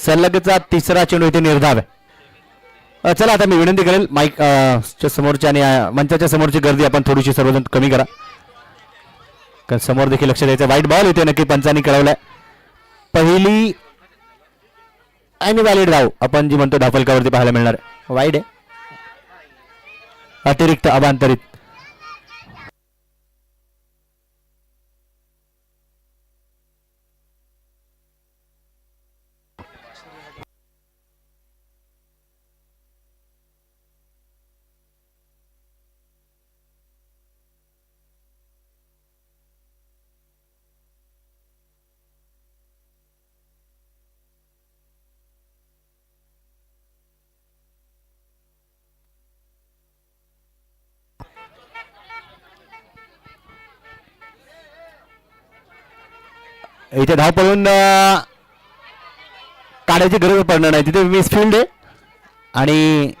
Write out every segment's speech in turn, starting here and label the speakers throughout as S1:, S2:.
S1: सलगचा तिसरा चेंडू इथे निर्धाव आहे. चला आता मी विनंती करेल माईक च्या समोरच्या आणि मंचाच्या समोरची गर्दी आपण थोडीशी सर्वजण कमी करा, कारण समोर देखील लक्ष द्यायचं. वाईट बॉल इथे नक्की पंचांनी कळवलाय. पहिली आणि व्हॅलिड धाव आपण जी म्हणतो धाफलकावरती पाहायला मिळणार. वाईड आहे, अतिरिक्त अभांतरित. इथे धाव पळून काढायची गरज पडणार नाही. तिथे मिसफिल्ड आहे आणि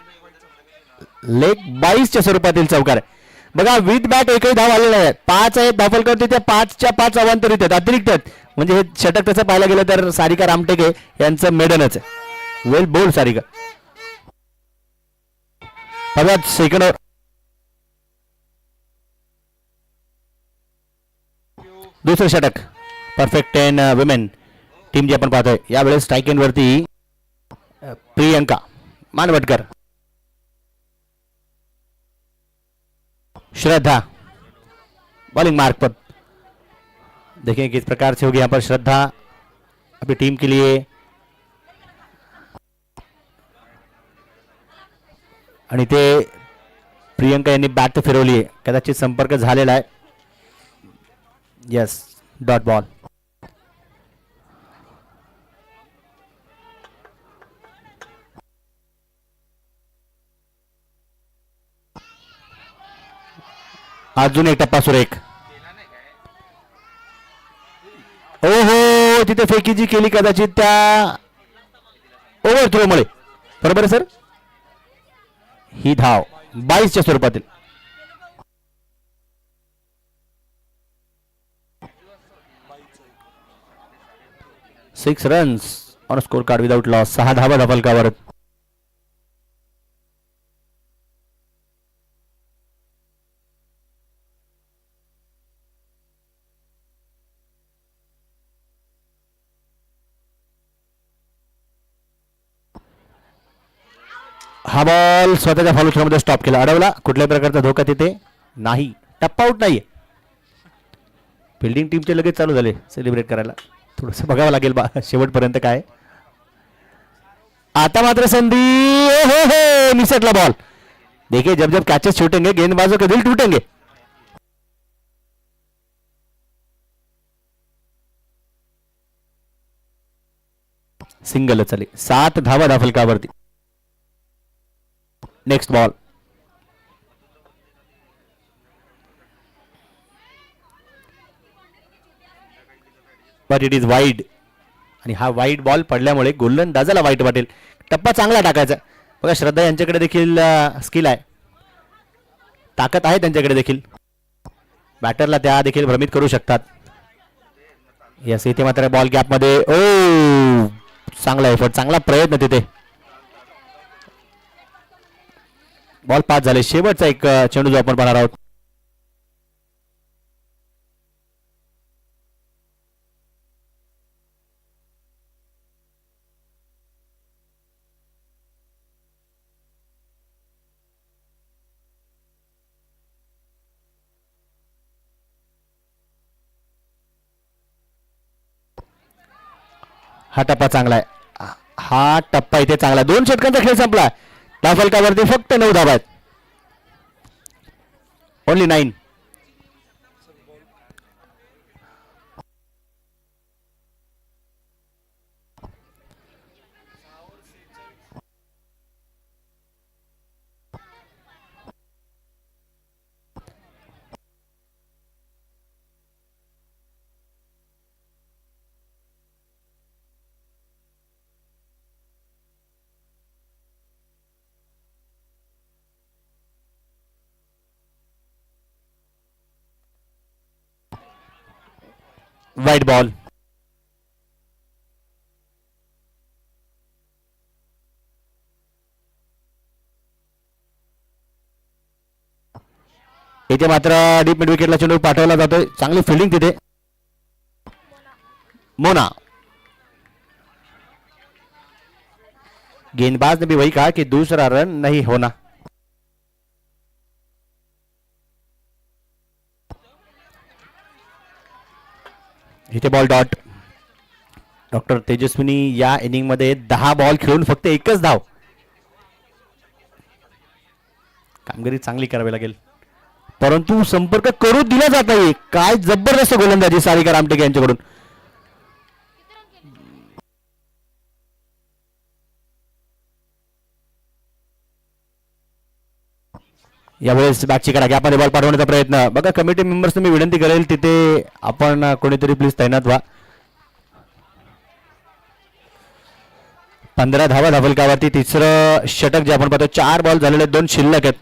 S1: लेग 22च्या स्वरूपातील चौकार आहे. बघा विथ बॅट एकही धाव आलेला आहे. 5 आहेत धावफलकर, तिथे 5च्या 5 अवांतरित आहेत, अतिरिक्त आहेत. म्हणजे हे षटक तसं पाहायला गेलं तर सारिका रामटेके यांचं मेडनच आहे. वेल बोल्ड सारिका. बघा सेकंड ओव्हर. दुसरं षटक परफेक्ट 10 विमेन टीम जी आपण पाहतोय. यावेळेस स्ट्राईक एंड वरती प्रियंका मानवटकर, श्रद्धा बॉलिंग मार्क पर. देखें किस प्रकार से होगी यहाँ पर श्रद्धा अपनी टीम के लिए. आणि ते प्रियंका यांनी बॅट फिरवली आहे, कदाचित संपर्क झालेला आहे. Yes, dot ball. अजून एक टप्पा सुरेख. ओ हो, तिथे फेकी जी केली कदाचित त्या ओव्हर थ्रो मुळे. बरोबर आहे सर. ही धाव 22च्या स्वरूपातील. 6 runs on score card without loss. 6 धावा धाफलकावर. हा बॉल स्वतःच्या फॉलोमध्ये स्टॉप केला, अडवला. कुठल्याही प्रकारचा धोका तिथे नाही. टप्पा आउट नाहीये. फिल्डिंग टीमचे लगेच चालू झाले सेलिब्रेट करायला. थोडंसं बघावं लागेल शेवटपर्यंत काय. आता मात्र संधी. हो हो, निसटला बॉल. देखिए जब जब कैचेस छूटेंगे गेंदबाजों के दिल टूटेंगे. सिंगल चली. 7 धावा धाफलकावरती. Next ball. But it is wide. आणि हा वाईड बॉल पडल्यामुळे गोलंदाजाला वाईट वाटेल. टप्पा चांगला टाकायचा. बघा श्रद्धा यांच्याकडे देखील स्किल आहे, ताकद आहे त्यांच्याकडे देखील. बॅटरला त्या देखील भ्रमित करू शकतात. यस, इथे मात्र बॉल गॅप मध्ये. ओ, चांगला एफर्ट, चांगला प्रयत्न तिथे. बॉल पास झाले. शेवटचा एक चेंडू जो आपण पाहणार आहोत. हा टप्पा चांगला आहे. हा टप्पा इथे चांगला. 2 षटकांचा खेळ संपला. धाफलकावरती फक्त 9 धावा आहेत. ओनली 9. वाईट बॉल. इथे मात्र डीप मिड विकेटला चेंडू पाठवला जातोय. चांगली फिल्डिंग तिथे. मोना गेंदबाज ने भी वही कहा कि दूसरा रन नहीं होना. इथे बॉल डॉट. डॉक्टर तेजस्विनी या इनिंग मध्ये 10 बॉल खेळून फक्त एकच धाव. कामगिरी चांगली करावी लागेल परंतु संपर्क करू दिला जात नाही. काय जबरदस्त गोलंदाजी सारिका रामटेके यांच्याकडून. यावेळेस बॅटची कडा गॅपमध्ये बॉल पाठवण्याचा प्रयत्न. बघा कमिटी मेंबर्स मी विनंती करेल तिथे आपण कोणीतरी प्लीज तैनात व्हा. 15 धावा धावलकावरती तिसरं षटक जे आपण पाहतो. 4 बॉल झालेले 2 शिल्लक आहेत.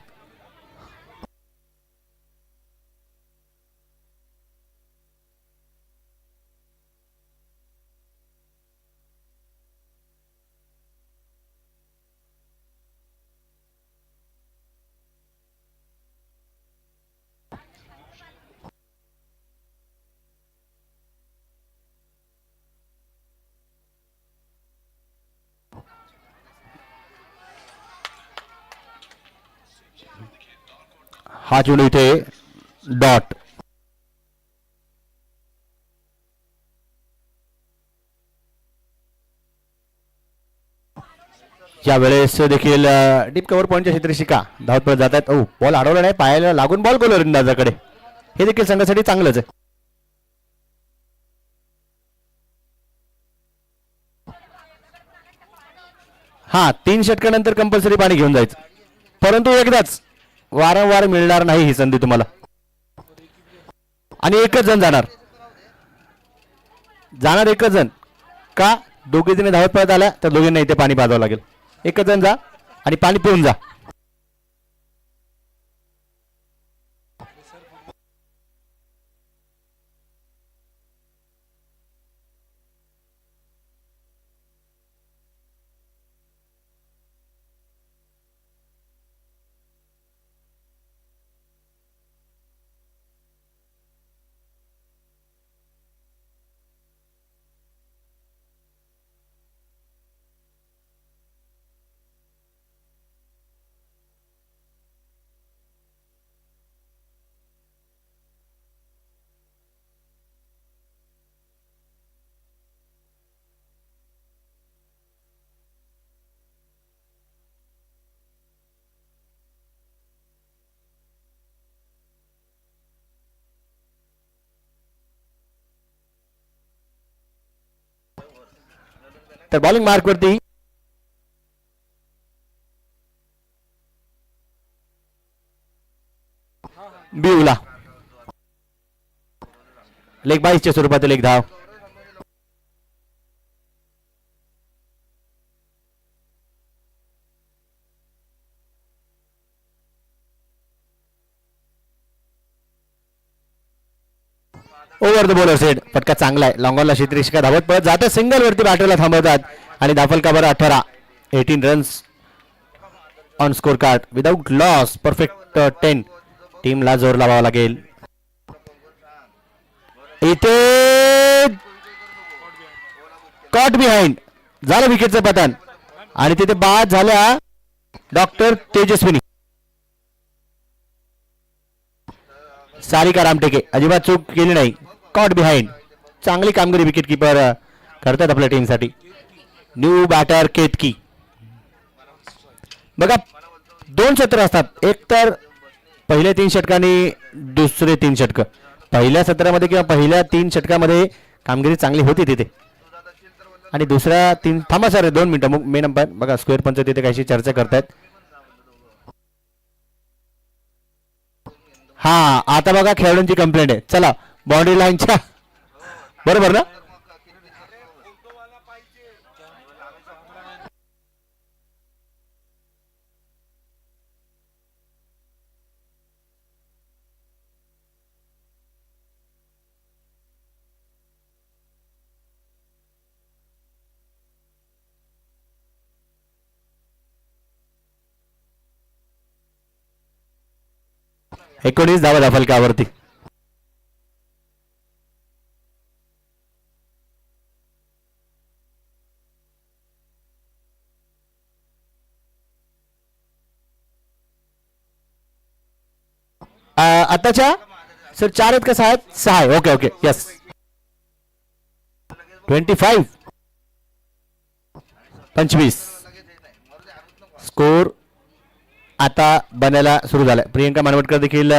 S1: हा चेंडू इथे डॉट. यावेळेस देखील डीप कव्हर पॉईंटच्या क्षेत्रशिका धावत पडत जात आहेत. ओ बॉल अडवला नाही. पायाला लागून बॉल गोलंदाजाकडे. हे देखील संघासाठी चांगलंच आहे. हा 3 षटकानंतर कंपल्सरी पाणी घेऊन जायचं परंतु एकदाच वारंवार मिळणार नाही ही संधी तुम्हाला. आणि एकच जण जाणार एकच जण का दोघे जण धावत पळत आल्या तर दोघींना इथे पाणी पाजावं लागेल. एकच जण जा आणि पाणी पिऊन जा. तर बॉलिंग मार्क वरती बिवला. लेग 22 च्या स्वरूपातील एक धाव. Over the bowler set. फटका चांगला आहे. लॉंगॉनला क्षेत्रशिका धावत पळत जातात. सिंगल वरती बॅटरला थांबवतात आणि धाफलकावर 18. 18 runs on score card without loss. Perfect 10. टीमला जोर लावावा लागेल. इथे कॉट बिहाइंड झालं विकेटचं पतन आणि तिथे बाद झाल्या डॉक्टर तेजस्विनी. सारिका रामटेके अजिबात चूक केली नाही. Caught behind. चांगली कामगिरी विकेट कीपर करतात आपल्या टीमसाठी. New batter Ketaki. बघा 2 सत्र असतात. एक तर पहिल्या 3 षटकांनी दुसरे 3 षटक. पहिल्या सत्रामध्ये किंवा पहिल्या 3 षटकामध्ये कामगिरी चांगली होती तिथे आणि दुसऱ्या 3 थांबा सर 2 मिनिटं. मेन अंपायर बघा स्क्वेअर पंच तिथे काहीशी चर्चा करतायत. हा आता बघा खेळाडूंची कंप्लेंट आहे. चला बाउंड्री लाईनच्या बरोबर ना. 19 धावा त्या फलकावरती. आताच्या सर 4 आहेत का 6 आहेत? 6 आहे. Okay okay yes. 25 स्कोर आता बनायला सुरू झालाय. प्रियंका मानवटकर देखील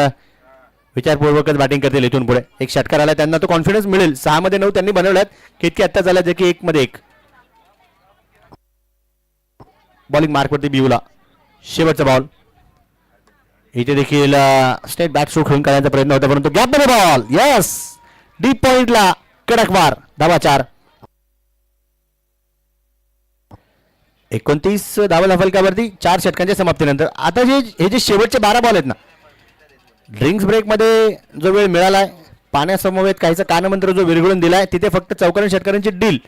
S1: विचारपूर्वकच बॅटिंग करतील इथून पुढे. एक षटकार आला त्यांना तो कॉन्फिडन्स मिळेल. 6 मध्ये 9 त्यांनी बनवल्यात. कितके आत्ता झाला जे की 1 मध्ये 1. बॉलिंग मार्कवरती बिवला. शेवटचा बॉल. इथे देखील स्टेट बॅक स्ट्रोक खेळून करण्याचा प्रयत्न होता परंतु गॅप मध्ये बॉल. यस डीप पॉइंटला कडक मार. धावा 4. 29 धावा फलकावरती 4 षटकांच्या समाप्तीनंतर. आता हे जे शेवटचे 12 बॉल आहेत ना, ड्रिंक्स ब्रेक मध्ये जो वेळ मिळालाय पाण्यासमवेत काहीचा कानमंत्र जो विरघळून दिलाय तिथे फक्त चौकार षटकारांची डील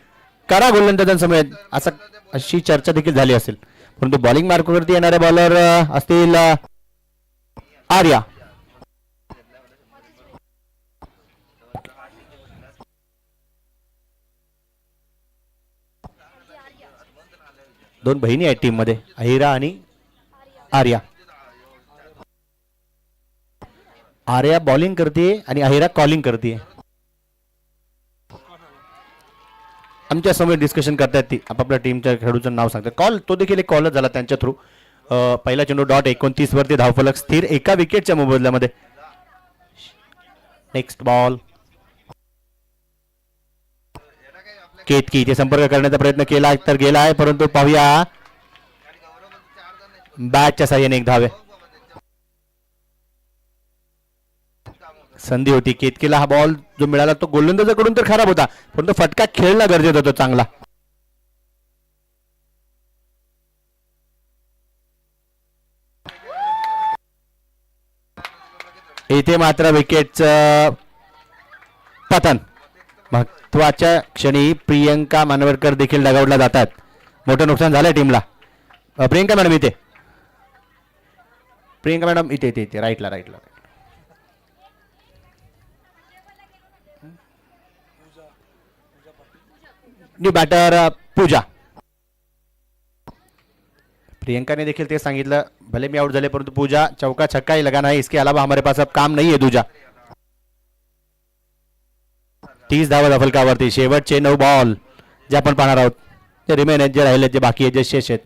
S1: करा गोलंदाजांसमवेत अशी चर्चा देखील झाली असेल. परंतु बॉलिंग मार्कवरती येणारे बॉलर असतील आर्या. दोन बहिणी आहेत टीम मध्ये, अहिरा आणि आर्या. आर्या बॉलिंग करते आणि अहिरा कॉलिंग करते. आमच्या समोर डिस्कशन करतात ती आपापल्या टीमच्या खेळाडूचं नाव सांगतात. कॉल तो देखील एक कॉलच झाला त्यांच्या थ्रू. पहिला चेंडू .29 वरती धावफलक स्थिर एका विकेटच्या मोबदल्यामध्ये. Next ball. केतकी इथे संपर्क करण्याचा प्रयत्न केला तर गेला आहे परंतु पाहूया बॅटच्या साह्याने 1 धावे. संधी होती केतकीला. हा बॉल जो मिळाला तो गोलंदाजाकडून तर खराब होता परंतु फटका खेळणं गरजेचं होतं चांगला. इथे मात्र विकेटचं पतन. महत्वाच्या क्षणी प्रियंका मानवटकर देखील डगआउटला जातात. मोठं नुकसान झालंय टीमला. प्रियंका मॅडम इथे. प्रियंका मॅडम इथे इथे इथे राईटला राईटला. न्यू बॅटर पूजा. प्रियंका ने देखील ते सांगितलं भले मी आउट झाले परंतु पूजा चौका छक्का ही लगाना है, इसके अलावा हमारे पास अब काम नहीं है दूजा. 30 धावा फलकावरती. शेवटचे 9 बॉल जे आपण पाहणार आहोत ते रिमेन आहेत, जे राहिले जे बाकी आहेत जे शेष आहेत.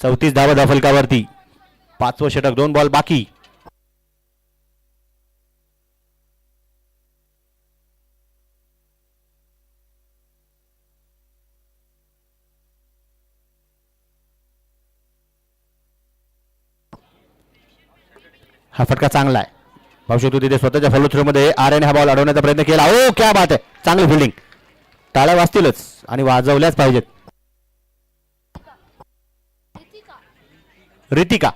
S1: चौतीस धावा फलकावरती. 5वं षटक. 2 बॉल बाकी. हा फटका चांगला आहे. पाहू शकतो तिथे स्वतःच्या फॉलो थ्रो मध्ये आर्यने हा बॉल अडवण्याचा प्रयत्न केला. ओ क्या बात आहे. चांगली फिल्डिंग. टाळ्या वाजतीलच आणि वाजवल्याच पाहिजेत. रितिका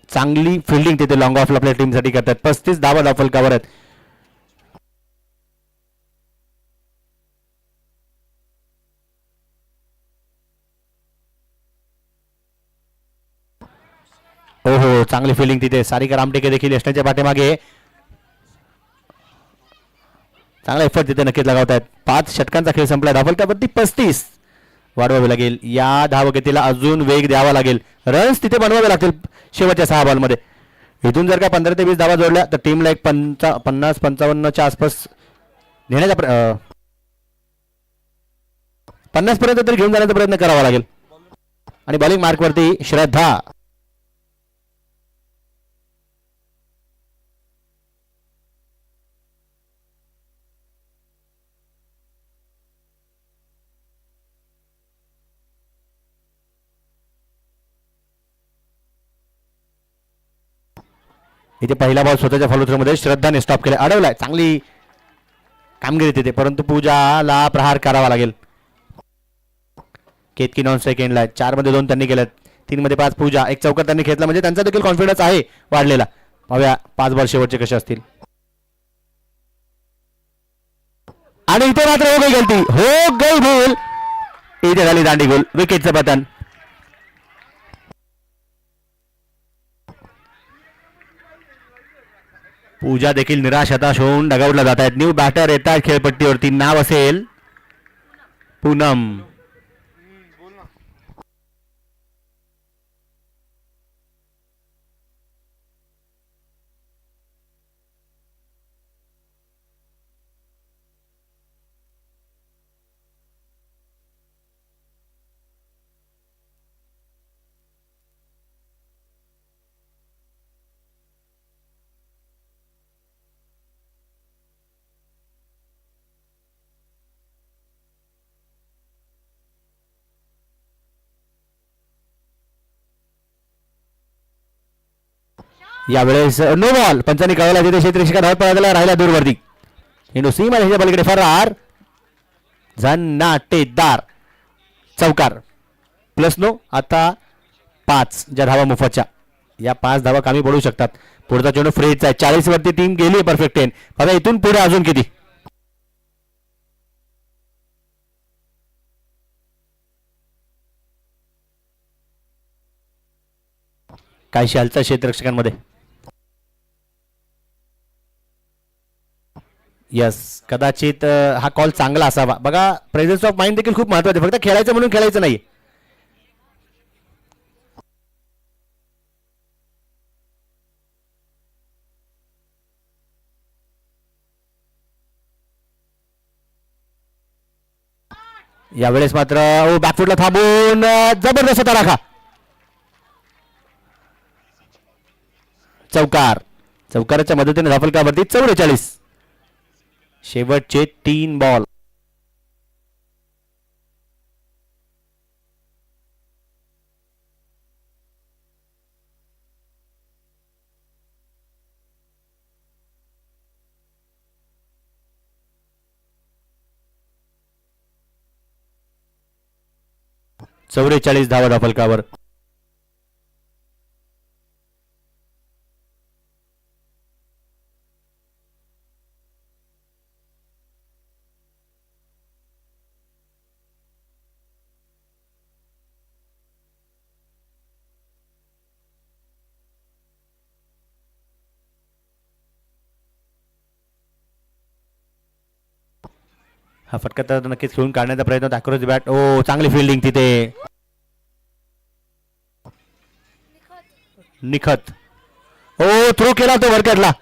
S1: चांगली फिल्डिंग तिथे लॉंग ऑफला आपल्या टीमसाठी करतात. 35 धावा फलकावर आहेत. हो हो चांगली फिल्डिंग तिथे. सारिका रामटेके देखील यशनाच्या पाठीमागे चांगला एफर्ट तिथे नक्कीच लगावत आहेत. 5 षटकांचा खेळ संपला. धावफलकावरती 35 वाढवावे लागेल. या धावगतीला अजून वेग द्यावा लागेल. रन्स तिथे बनवावे लागतील शेवटच्या 6 बॉलमध्ये. इथून जर का 15 ते 20 धावा जोडल्या तर टीमला एक 50-55च्या आसपास नेण्याचा 50 पर्यंत तरी घेऊन जाण्याचा प्रयत्न करावा लागेल. आणि बॉलिंग मार्कवरती श्रद्धा. इथे पहिला बॉल स्वतःच्या फॉलो थ्रो मध्ये श्रद्धाने स्टॉप केला. अडवलाय. चांगली कामगिरी तिथे, परंतु पूजाला प्रहार करावा लागेल. केतकी नॉन सेकंडला आहे. 4 मध्ये 2 त्यांनी केल्यात. 3 मध्ये 5 पूजा. एक चौकार त्यांनी घेतला म्हणजे त्यांचा देखील कॉन्फिडन्स आहे वाढलेला. पाहूया 5 बॉल शेवटचे कसे असतील. आणि इथे मात्र हो गई गलती, हो गई भूल. इथे झाली दांडी गोल, विकेटचं पतन. पूजा देखील निराश हताश होऊन डगआउटला जात आहेत. न्यू बॅटर येत आहेत खेळपट्टीवरती. नाव असेल पूनम. यावेळेस नो बॉल. पंचांनी कळवला तिथे क्षेत्ररक्षका धावत पळायला राहिला दूरवरती. हिंदू सीमा ह्याच्या पलीकडे फरार. झन्नाटेदार चौकार. Plus no. आता 5 ज्या धावा मोफतच्या, या 5 धावा कामी पडू शकतात. पुढचा चेंडू फ्रेजचा आहे. 40 वरती टीम गेली परफेक्ट 10. बघा इथून पुढे अजून किती. काय शालचा क्षेत्ररक्षकांमध्ये. यस, कदाचित हा कॉल चांगला असावा. बघा प्रेझेन्स ऑफ माइंड देखील खूप महत्वाचे. फक्त खेळायचं म्हणून खेळायचं नाही. यावेळेस मात्र बॅकफुटला थांबून जबरदस्त तडाखा. चौकार. चौकाराच्या मदतीने धाफलकावरती 44. शेवटचे 3 बॉल. चौवेचाळीस धावा धाफलकावर. हा फटका तर नक्कीच खेळून काढण्याचा प्रयत्न होता. Across the bat. ओ चांगली फिल्डिंग तिथे. निखत. ओ थ्रो केला तो वरकटला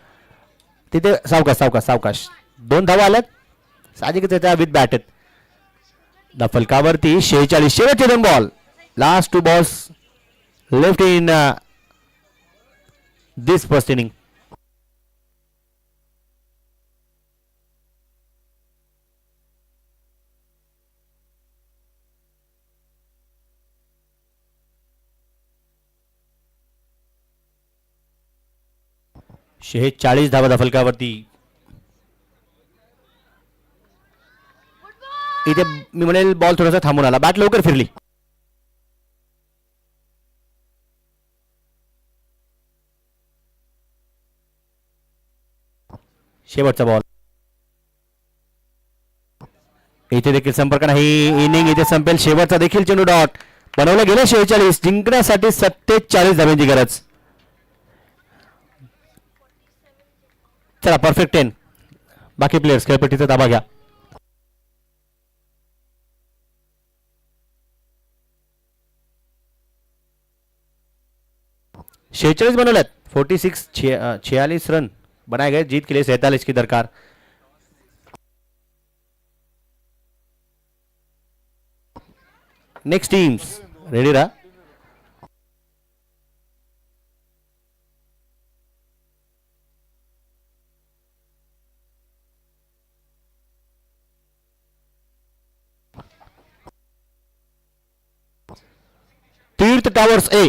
S1: तिथे. सावकाश सावकाश सावकाश. 2 धावा आल्यात. साहजिकच त्याच्या विथ बॅट आहेत. दफलकावरती 46. शेवटचे 2 बॉल. Last 2 balls left in this first inning. शेहे 40 धावा दफलकावरती. इथे मी म्हणेल बॉल थोडासा थांबून आला. बॅट लवकर फिरली. शेवटचा बॉल. इथे देखील संपर्क नाही. इनिंग इथे संपेल. शेवटचा देखील चेंडू डॉट. बनवलं गेलं 46. जिंकण्यासाठी 47 धावांची गरज. चला परफेक्ट 10. बाकी प्लेयर्स खेळपट्टीचा ताबा घ्या. शेहेचाळीस बनवल्यात. 46 46 रन बनाए गए. जीत के लिए 47 की दरकार. नेक्स्ट टीम्स रेडी रहा. तीर्थ towers A,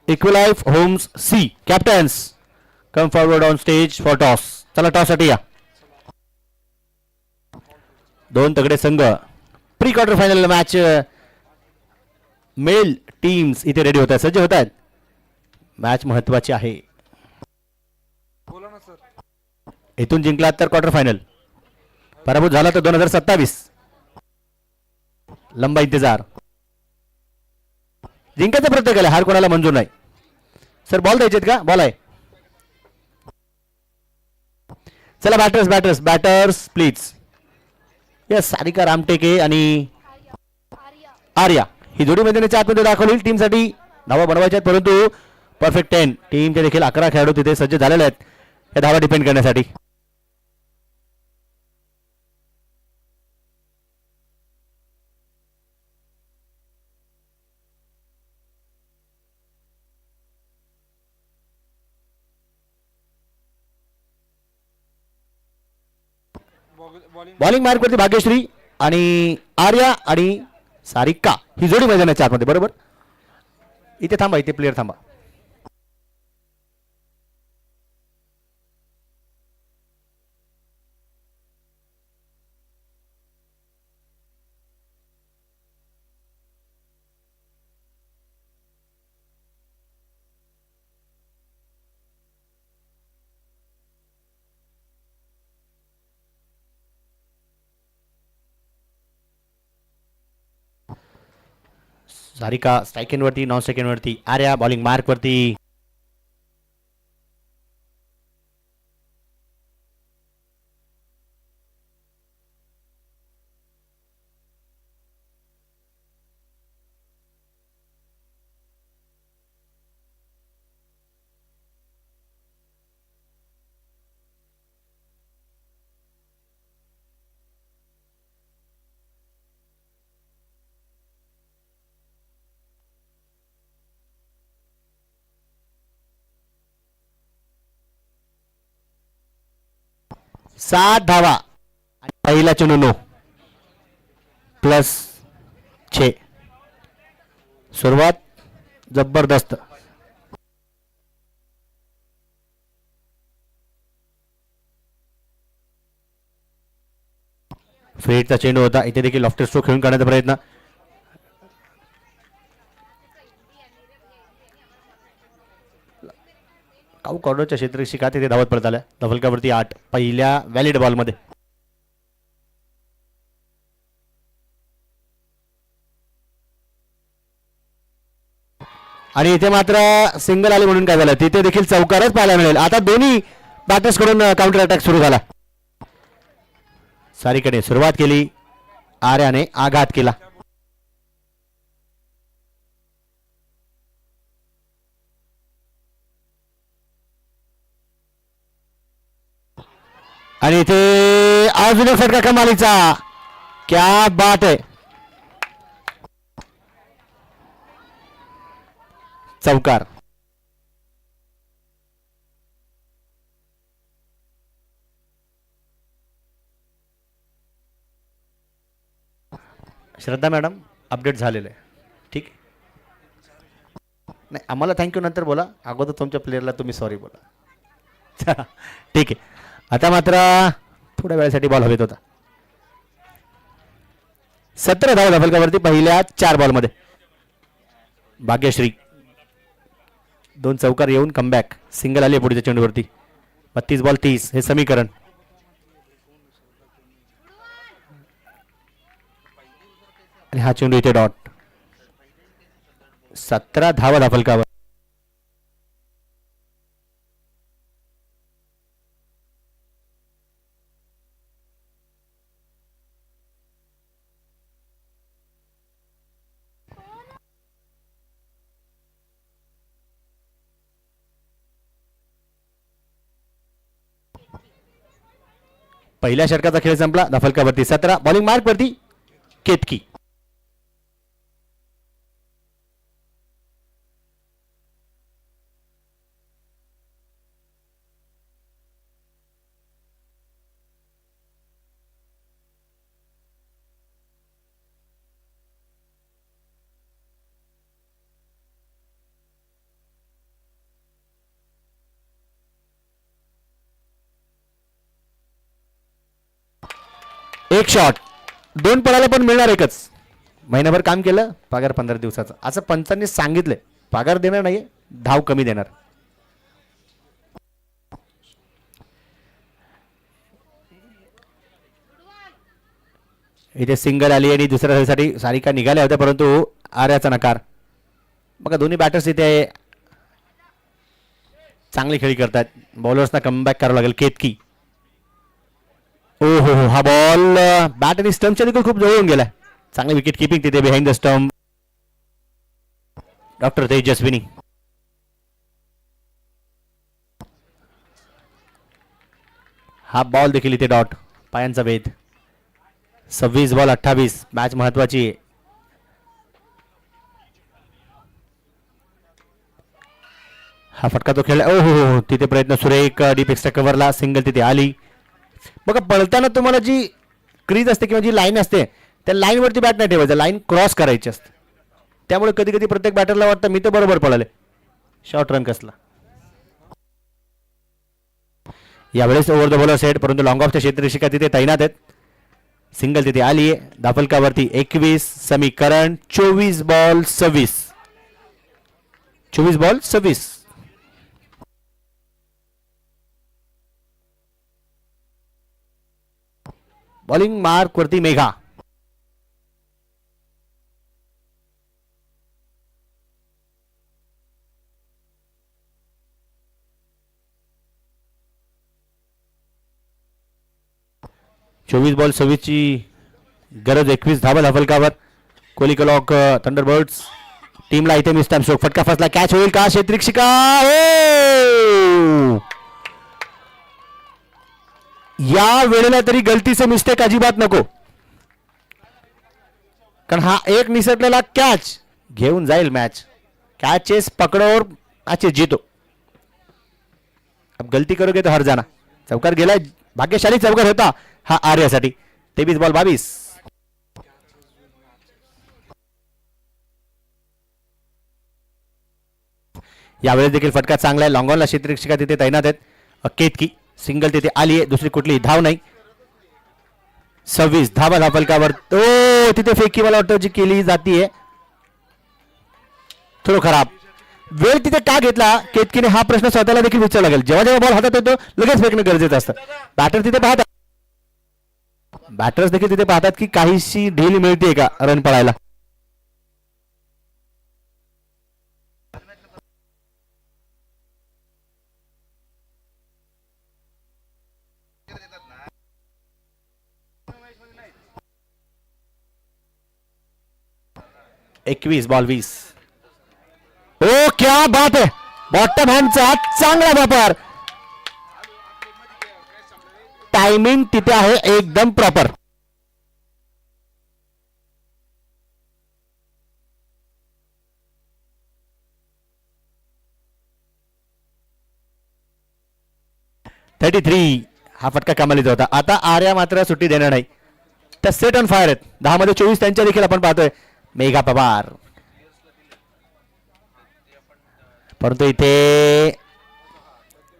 S1: Equilife Homes C. Captains, come forward on stage for toss. चला टॉस साठी या. दोन तगडे संघ pre quarter final match male teams इथे रेडी होत आहेत, सज्ज होत आहेत. मॅच महत्वाची आहे. इथून जिंकला तर क्वार्टर फायनल, पराभूत झाला तर 2027. लंबा इंतजार. जिंकायचा प्रयत्न केला, हार कोणाला मंजूर नाही. सर बॉल द्यायचेत का? बॉल आहे. चला batters batters batters please. Yes, Sarika Ramteke आणि आर्या ही जोडी मैदानाच्या आतमध्ये दाखवली. टीमसाठी धावा बनवायच्या आहेत, परंतु परफेक्ट 10 टीमचे देखील 11 खेळाडू तिथे सज्ज झालेले आहेत या धावा डिपेंड करण्यासाठी. बॉलिंग मार्क वरती भाग्यश्री आणि आर्या आणि सारिका ही जोडी मैदानाच्या आतमध्ये. बरोबर, इथे थांबा, इथे प्लेयर थांबा. सारिका स्ट्राइक वरती, नॉन स्ट्राइक वरती. आर्या बॉलिंग मार्क वरती. सात धावा आणि पहिला चेंडू नो प्लस 6. सुरुवात जबरदस्त. फेटचा चेंडू होता, इथे देखील लॉफ्टर स्ट्रोक खेळून काढण्याचा प्रयत्न. काऊ कॉर्डरच्या क्षेत्र शिका तिथे धावत पडत आल्या. धवलकावरती 8 पहिल्या व्हॅलिड बॉलमध्ये. आणि इथे मात्र सिंगल आले म्हणून काय झालं, तिथे देखील चौकारच पाहायला मिळेल. आता दोन्ही बॅटर्स कडून काउंटर अटॅक सुरू झाला. सारीकडे सुरुवात केली, आर्याने आघात केला. आणि इथे अजून एक फटका कमालीचा. क्या बात आहे. चौकार. श्रद्धा मॅडम अपडेट झालेलं आहे, ठीक नाही. आम्हाला थँक्यू नंतर बोला, अगोदर तुमच्या प्लेअरला तुम्ही सॉरी बोला. ठीक आहे. आता मात्र थोड्या वेळासाठी बॉल हवेत होता. 17 धावा धफलकावरती पहिल्या 4 बॉलमध्ये. भाग्यश्री 2 चौकार येऊन कमबॅक. सिंगल आली पुढच्या चेंडूवरती. 32 बॉल 30 हे समीकरण. आणि हा चेंडू इथे डॉट. 17 धावा धफलकावर. पहिल्या षटकाचा खेळ संपला. धफलकावरती 17. बॉलिंग मार्क वरती केतकी. एक शॉट 2 पळायला पण मिळणार एकच. महिनाभर काम केलं पगार 15 दिवसाचा असं पंचांनी सांगितलंय. पगार देणार नाही, धाव कमी देणार. इथे सिंगल आली आणि दुसऱ्या धावेसाठी सारिका निघाल्या होत्या परंतु आर्याचा नकार. बघा दोन्ही बॅटर्स इथे चांगली खेळी करतात. बॉलर्सना कमबॅक करावं लागेल. केतकी, ओ हो हो, हा बॉल बॅट आणि स्टंपच्या देखील खूप जवळून गेला. चांगली विकेट किपिंग तिथे behind the stump. Doctor Tejaswini, हा बॉल देखील इथे डॉट. पायांचा वेध. 26 बॉल 28. मॅच महत्वाची आहे. हा फटका तो खेळला. ओ हो हो, तिथे प्रयत्न सुरेख. डीप एक्स्ट्रा कव्हरला सिंगल तिथे आली. बघा पळताना तुम्हाला जी क्रीज असते किंवा जी लाईन असते त्या लाईनवरती बॅट नाही ठेवायचं, लाईन क्रॉस करायची असते. त्यामुळे कधी कधी प्रत्येक बॅटरला वाटतं मी तर बरोबर पळाले. शॉर्ट रन कसला. यावेळेस ओव्हर द बॉलर सेट परंतु लॉंग ऑफच्या क्षेत्ररक्षिका तिथे तैनात आहेत. सिंगल तिथे आली आहे. दाफलकावरती 21. समीकरण 24 बॉल 26. 24 बॉल 26. बॉलिंग मार्क वरती मेघा. चोवीस बॉल 26 ची गरज. 21 धावा धाफलकावर. कोहली क्लॉक. थंडरबर्ड्स टीमला इथे मिस टाइम स्ट्रोक. फटका फसला. कॅच होईल का. क्षेत्ररक्षिका. या वेळेला तरी गलतीचे मिस्टेक अजिबात नको, कारण हा एक निसटलेला कॅच घेऊन जाईल मॅच. कैचेस पकड़ो और मैचेस जीतो. अब गलती करोगे तो हर जाना. चौकार गेलाय. भाग्यशाली चौकार होता हा आर्यासाठी. 23 बॉल 22. यावेळेस देखील फटका चांगला आहे. लॉंग ऑनला क्षेत्ररक्षिका तिथे तैनात आहेत. केतकी. सिंगल तिथे आली आहे. दुसरी कुठली धाव नाही. 26 धावा धाफलकावर. तो तिथे फेकी मला वाटतं जी केली जातीये थोडं खराब. वेळ तिथे का घेतला केतकीने हा प्रश्न स्वतःला देखील विचारावा लागेल. जेव्हा जेव्हा बॉल हातात येतो लगेच फेकणं गरजेचं असतं. बॅटर तिथे पाहतात, बॅटर्स देखील तिथे पाहतात की काहीशी ढील मिळते का रन पळायला. एकवीस बॉल 20. ओ क्या बात है. बॉटम हँडचा चांगला वापर. टायमिंग तिथे आहे एकदम प्रॉपर. हा फटका कमालीचा होता. आता आर्या मात्र सुट्टी देणार नाही. त्या सेट ऑन फायर आहेत. 10 मध्ये 24 त्यांच्या देखील आपण पाहतोय. मेघा पवार. परंतु इथे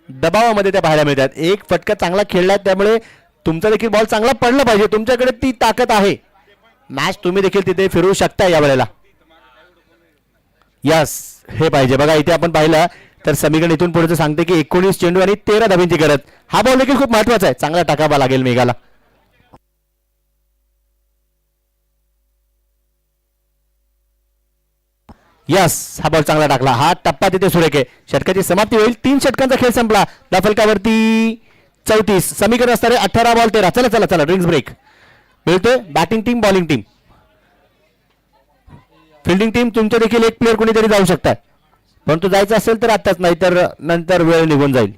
S1: दबावामध्ये त्या पाहायला मिळतात. एक फटका चांगला खेळलाय त्यामुळे तुमचा देखील बॉल चांगला पडला पाहिजे. तुमच्याकडे ती ताकद आहे. मॅच तुम्ही देखील तिथे फिरवू शकता या वेळेला. यस हे पाहिजे. बघा इथे आपण पाहिलं तर समीकरण इथून पुढे सांगते की 19 चेंडू आणि 13 धाब्यांची गरज. हा बॉल देखील खूप महत्वाचा आहे. चांगला टाकावा लागेल मेघाला. यस हा बॉल चांगला टाकला. हा टप्पा तिथे सुरेख आहे. षटकाची समाप्ती होईल. 3 षटकांचा खेळ संपला. दाफलकावरती 34. समीकरण असणारे 18 बॉल 13. चला चला चला ड्रिंक्स ब्रेक मिळतोय. Batting team bowling team fielding team तुमच्या देखील एक प्लेअर कोणीतरी जाऊ शकतात. परंतु जायचं असेल तर आताच, नाही तर नंतर वेळ निघून जाईल.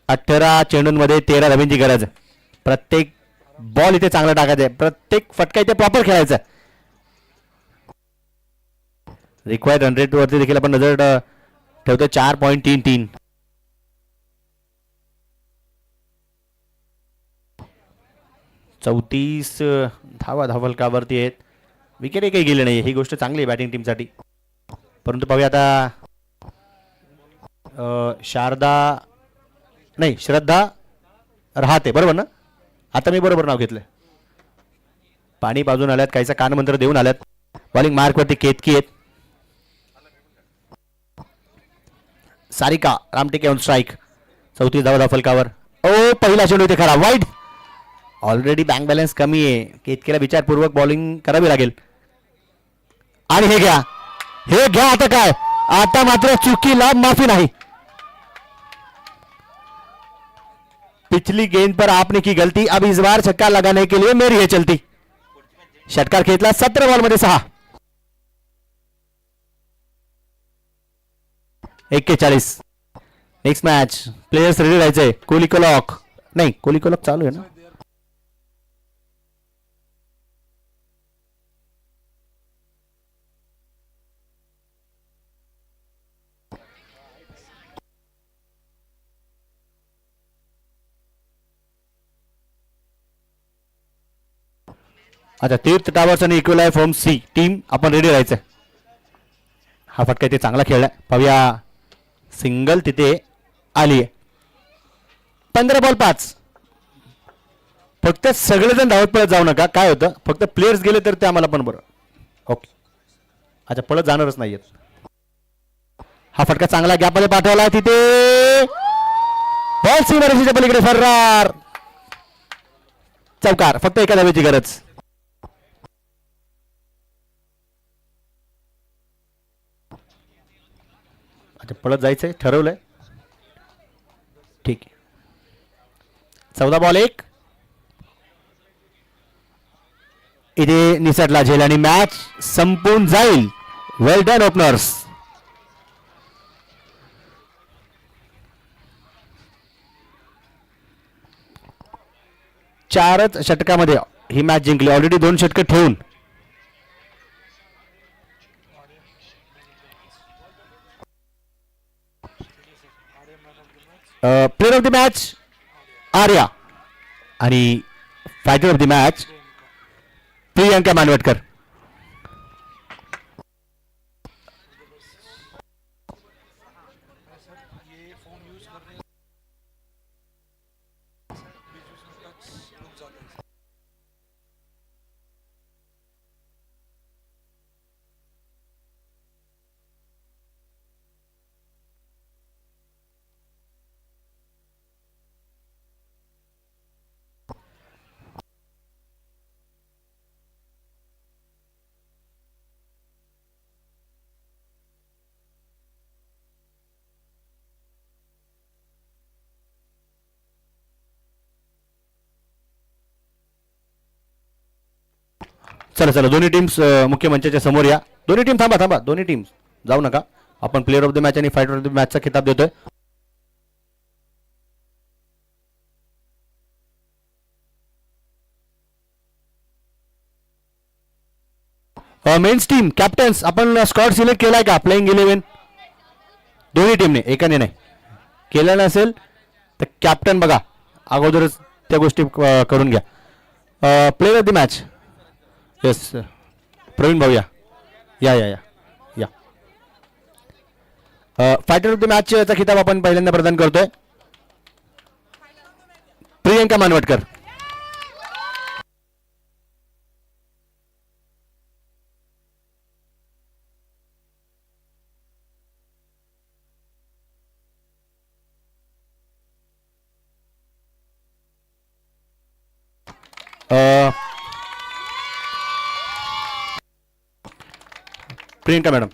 S1: अठरा चेंडूंमध्ये 13 धाब्यांची गरज. प्रत्येक बॉल इथे चांगला टाकायचा आहे. प्रत्येक फटका इथे प्रॉपर खेळायचा. रिक्वायर्ड रन रेट वरती देखील आपण नजर ठेवतो. 4.33. 34 धावा धावफलकावरती आहेत. विकेट एकही गेले नाही, ही गोष्ट चांगली आहे बॅटिंग टीमसाठी. परंतु पाहूया आता शारदा नाही श्रद्धा राहते, बरोबर ना? आता मी बरोबर नाव घेतलंय. पाणी पाजून आल्यात, काहीचा कानमंत्र देऊन आल्यात. बॉलिंग मार्कवरती केतकी आहेत. Sarika Ramteke on strike. 34 धावा धावफलकावर. ओ पहिला चेंडू इथे खरा, वाईड. ऑलरेडी बँक बॅलन्स कमी आहे, केतकीला विचारपूर्वक बॉलिंग करावी लागेल. आणि हे घ्या, हे घ्या. आता काय, आता मात्र चुकीला माफी नाही. पिछली गेंद पर आपने की गलती, अब इस बार छक्का लगाने के लिए मेरी है चलती. षटकार खेचला 17 बॉल मध्ये 6. 41. नेक्स्ट मॅच, प्लेयर्स रेडी राहायचंय. कोहली क्लॉक नाही, कोहली क्लॉक चालू आहे ना. अच्छा, तीर्थ टावर्स आणि इक्वलाय फॉर्म सी टीम आपण रेडी राहायचं. हा फटका इथे चांगला खेळलाय. पाहूया, सिंगल तिथे आली आहे. 15 बॉल 5. फक्त सगळेजण धावत पळत जाऊ नका, काय होतं फक्त प्लेयर्स गेले तर ते आम्हाला पण बरं. ओके, अच्छा पळत जाणारच नाहीयेत. हा फटका चांगला गॅपमध्ये पाठवला, तिथे बॉल सीमारेषेच्या पलीकडे फरार. चौकार, फक्त एका धावेची गरज. अच्छा पळत जायचंय ठरवलंय, ठीक आहे. 14 बॉल 1. इथे निसटला झेल आणि मॅच संपून जाईल. Well done openers. चारच षटकामध्ये ही मॅच जिंकली, ऑलरेडी 2 षटक ठेवून. Player of the match Arya आणि fighter of the match Priyanka Manwatkar. चला चला, दोन्ही टीम्स मुख्य मंचाच्या समोर या. दोन्ही टीम थांबा थांबा, दोन्ही टीम्स जाऊ नका. आपण प्लेयर ऑफ द मॅच आणि फायटर ऑफ द मॅचचा खिताब देतोय. मेन्स टीम कॅप्टन्स आपण स्कॉट सिलेक्ट केलाय का? प्लेइंग 11 दोन्ही टीमने, एकाने नाही केलं नसेल तर कॅप्टन बघा अगोदरच त्या गोष्टी करून घ्या. Player of the match, yes Pravin भाऊ या या या या या. फायटर ऑफ द मॅचचा खिताब आपण पहिल्यांदा प्रदान करतोय प्रियंका मानवटकर. प्रियंका मॅडम